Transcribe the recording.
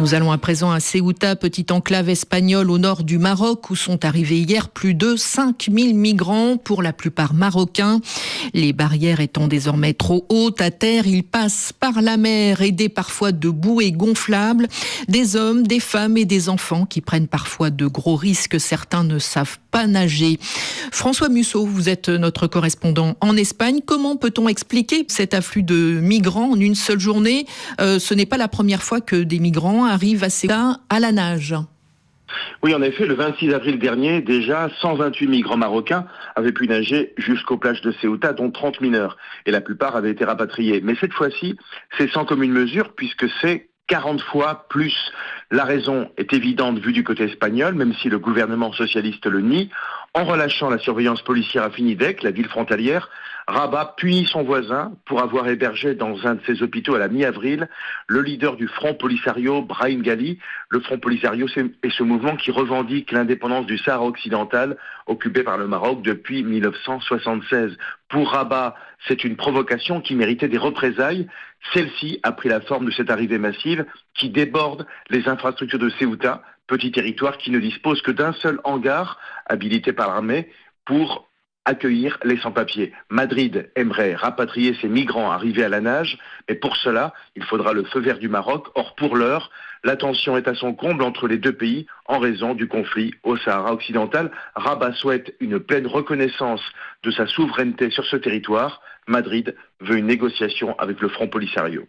Nous allons à présent à Ceuta, petite enclave espagnole au nord du Maroc, où sont arrivés hier plus de 5000 migrants, pour la plupart marocains. Les barrières étant désormais trop hautes à terre, ils passent par la mer, aidés parfois de bouées gonflables. Des hommes, des femmes et des enfants qui prennent parfois de gros risques. Certains ne savent pas nager. François Musso, vous êtes notre correspondant en Espagne. Comment peut-on expliquer cet afflux de migrants en une seule journée ? Ce n'est pas la première fois que des migrants arrivent à Ceuta à la nage. Oui, en effet, le 26 avril dernier, déjà 128 migrants marocains avaient pu nager jusqu'aux plages de Ceuta, dont 30 mineurs. Et la plupart avaient été rapatriés. Mais cette fois-ci, c'est sans commune mesure, puisque c'est 40 fois plus. La raison est évidente vue du côté espagnol, même si le gouvernement socialiste le nie. En relâchant la surveillance policière à Finidec, la ville frontalière, Rabat punit son voisin pour avoir hébergé dans un de ses hôpitaux à la mi-avril le leader du Front Polisario, Brahim Ghali. Le Front Polisario est ce mouvement qui revendique l'indépendance du Sahara occidental, occupé par le Maroc depuis 1976. Pour Rabat, c'est une provocation qui méritait des représailles. Celle-ci a pris la forme de cette arrivée massive qui déborde les infrastructures de Ceuta, petit territoire qui ne dispose que d'un seul hangar habilité par l'armée pour accueillir les sans-papiers. Madrid aimerait rapatrier ces migrants arrivés à la nage, mais pour cela, il faudra le feu vert du Maroc. Or, pour l'heure, la tension est à son comble entre les deux pays en raison du conflit au Sahara occidental. Rabat souhaite une pleine reconnaissance de sa souveraineté sur ce territoire. Madrid veut une négociation avec le Front Polisario.